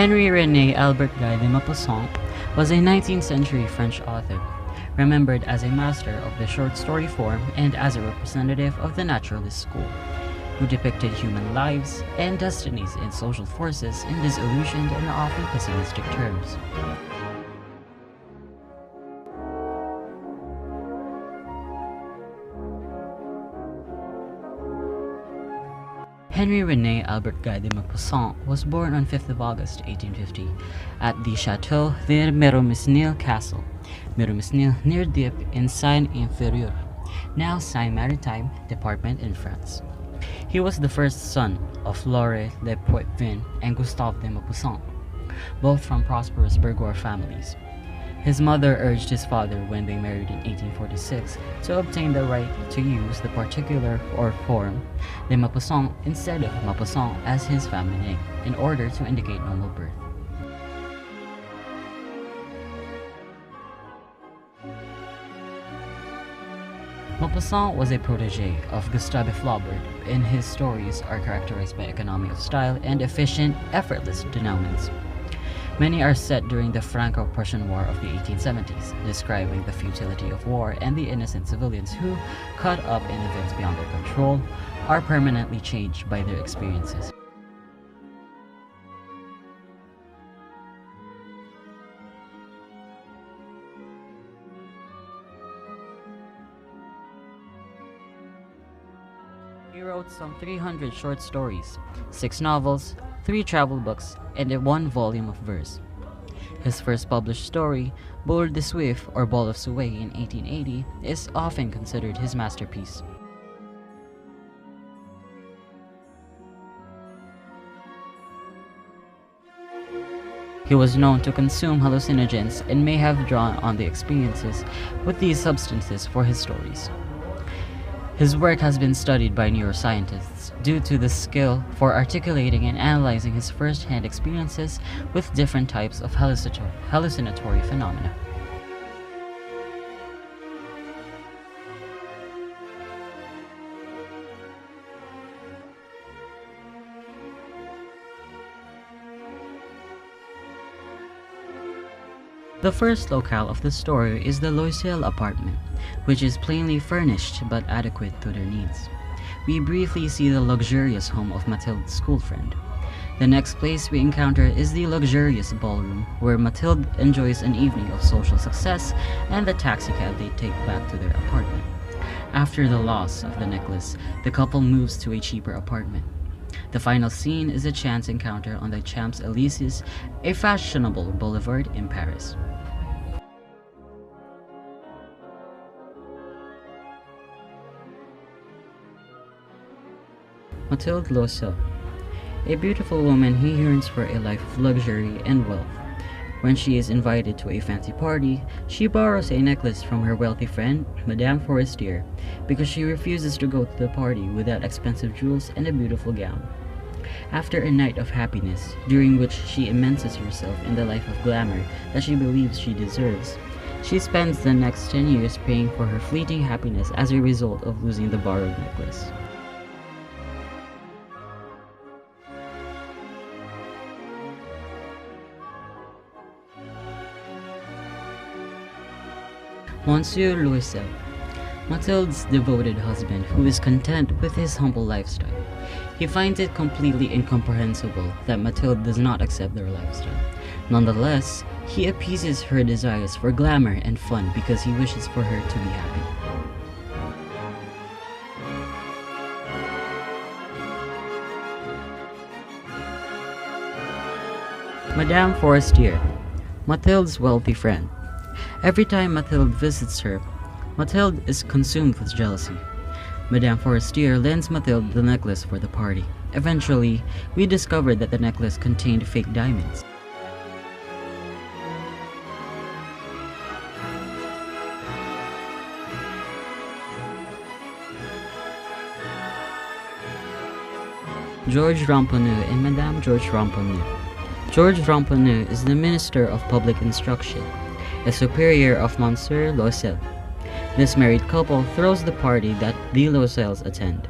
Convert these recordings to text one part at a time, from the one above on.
Henri-René Albert Guy de Maupassant was a 19th century French author, remembered as a master of the short story form and as a representative of the naturalist school, who depicted human lives and destinies and social forces in disillusioned and often pessimistic terms. Henri-René Albert Guy de Maupassant was born on 5th of August 1850 at the Château de Miromesnil Castle, Miromesnil near Dieppe in Seine-Inférieure, now Seine-Maritime Department in France. He was the first son of Laure de Poitvin and Gustave de Maupassant, both from prosperous bourgeois families. His mother urged his father when they married in 1846 to obtain the right to use the particular or form de Maupassant instead of Maupassant as his family name, in order to indicate noble birth. Maupassant was a protege of Gustave Flaubert, and his stories are characterized by economy of style and efficient, effortless denouements. Many are set during the Franco-Prussian War of the 1870s, describing the futility of war and the innocent civilians who, caught up in events beyond their control, are permanently changed by their experiences. He wrote some 300 short stories, 6 novels, 3 travel books, and a 1 volume of verse. His first published story, Boule de Suif or Ball of Suez in 1880, is often considered his masterpiece. He was known to consume hallucinogens and may have drawn on the experiences with these substances for his stories. His work has been studied by neuroscientists due to the skill for articulating and analyzing his first-hand experiences with different types of hallucinatory phenomena. The first locale of the story is the Loisel apartment, which is plainly furnished but adequate to their needs. We briefly see the luxurious home of Mathilde's school friend. The next place we encounter is the luxurious ballroom, where Mathilde enjoys an evening of social success and the taxicab they take back to their apartment. After the loss of the necklace, the couple moves to a cheaper apartment. The final scene is a chance encounter on the Champs-Élysées, a fashionable boulevard in Paris. Mathilde Loisel. A beautiful woman who yearns for a life of luxury and wealth. When she is invited to a fancy party, she borrows a necklace from her wealthy friend, Madame Forestier, because she refuses to go to the party without expensive jewels and a beautiful gown. After a night of happiness, during which she immerses herself in the life of glamour that she believes she deserves, she spends the next 10 years paying for her fleeting happiness as a result of losing the borrowed necklace. Monsieur Loisel, Mathilde's devoted husband who is content with his humble lifestyle. He finds it completely incomprehensible that Mathilde does not accept their lifestyle. Nonetheless, he appeases her desires for glamour and fun because he wishes for her to be happy. Madame Forestier, Mathilde's wealthy friend. Every time Mathilde visits her, Mathilde is consumed with jealousy. Madame Forestier lends Mathilde the necklace for the party. Eventually, we discover that the necklace contained fake diamonds. Georges Ramponneau and Madame Georges Ramponneau. Georges Ramponneau is the Minister of Public Instruction, a superior of Monsieur Loisel. This married couple throws the party that the Loisels attend.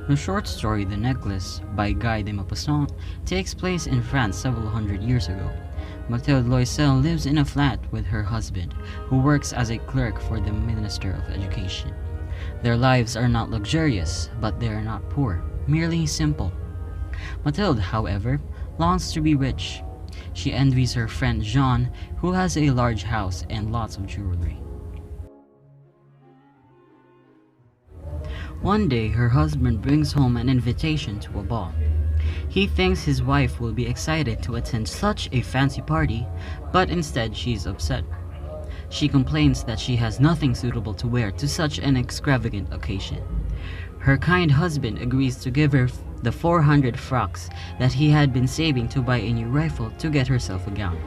The short story The Necklace by Guy de Maupassant takes place in France several hundred years ago. Mathilde Loisel lives in a flat with her husband, who works as a clerk for the Minister of Education. Their lives are not luxurious, but they are not poor, merely simple. Mathilde, however, longs to be rich. She envies her friend Jean, who has a large house and lots of jewelry. One day, her husband brings home an invitation to a ball. He thinks his wife will be excited to attend such a fancy party, but instead she is upset. She complains that she has nothing suitable to wear to such an extravagant occasion. Her kind husband agrees to give her the 400 francs that he had been saving to buy a new rifle to get herself a gown.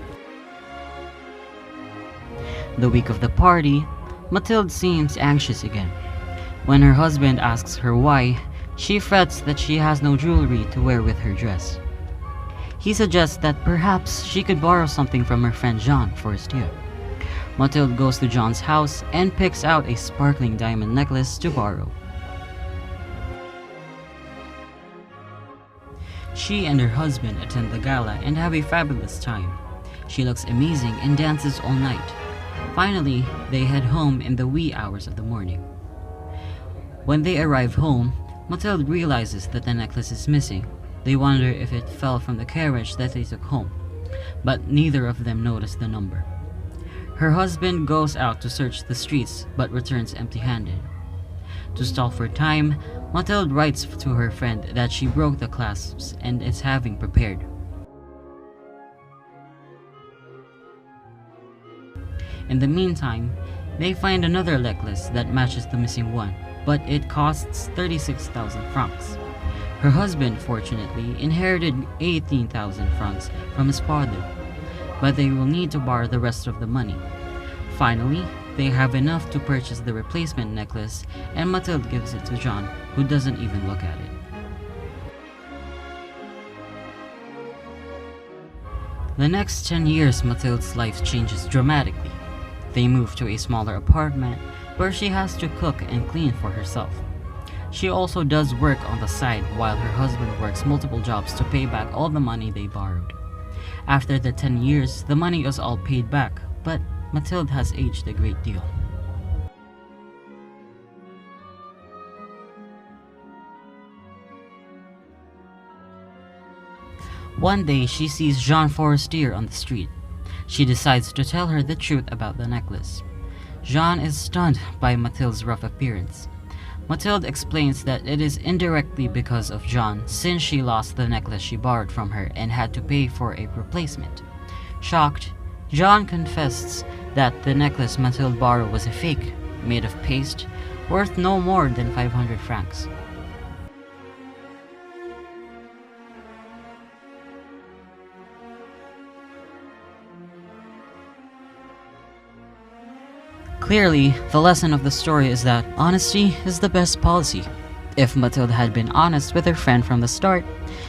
The week of the party, Mathilde seems anxious again. When her husband asks her why, she frets that she has no jewelry to wear with her dress. He suggests that perhaps she could borrow something from her friend Jean for his dear. Mathilde goes to Jean's house and picks out a sparkling diamond necklace to borrow. She and her husband attend the gala and have a fabulous time. She looks amazing and dances all night. Finally, they head home in the wee hours of the morning. When they arrive home, Mathilde realizes that the necklace is missing. They wonder if it fell from the carriage that they took home, but neither of them notice the number. Her husband goes out to search the streets but returns empty-handed. To stall for time, Mathilde writes to her friend that she broke the clasps and is having prepared. In the meantime, they find another necklace that matches the missing one, but it costs 36,000 francs. Her husband, fortunately, inherited 18,000 francs from his father, but they will need to borrow the rest of the money. Finally, they have enough to purchase the replacement necklace, and Mathilde gives it to Jean, who doesn't even look at it. The next 10 years, Mathilde's life changes dramatically. They move to a smaller apartment where she has to cook and clean for herself. She also does work on the side while her husband works multiple jobs to pay back all the money they borrowed. After the 10 years, the money is all paid back, but Mathilde has aged a great deal. One day, she sees Jean Forestier on the street. She decides to tell her the truth about the necklace. Jean is stunned by Mathilde's rough appearance. Mathilde explains that it is indirectly because of Jean, since she lost the necklace she borrowed from her and had to pay for a replacement. Shocked, Jean confesses that the necklace Mathilde borrowed was a fake, made of paste, worth no more than 500 francs. Clearly, the lesson of the story is that honesty is the best policy. If Mathilde had been honest with her friend from the start,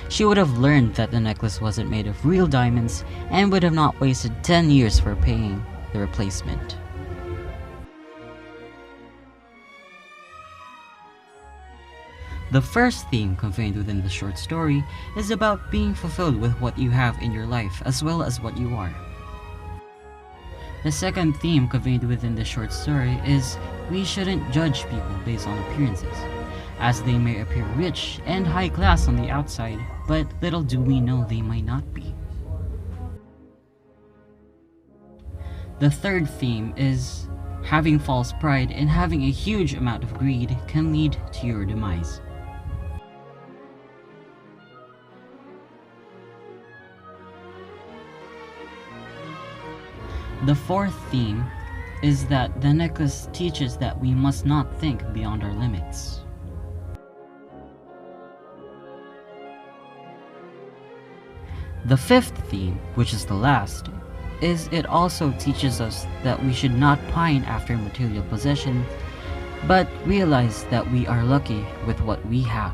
she would have learned that the necklace wasn't made of real diamonds and would have not wasted 10 years for paying the replacement. The first theme contained within the short story is about being fulfilled with what you have in your life as well as what you are. The second theme conveyed within the short story is we shouldn't judge people based on appearances, as they may appear rich and high class on the outside, but little do we know they might not be. The third theme is having false pride and having a huge amount of greed can lead to your demise. The fourth theme is that the necklace teaches that we must not think beyond our limits. The fifth theme, which is the last, is it also teaches us that we should not pine after material possession, but realize that we are lucky with what we have.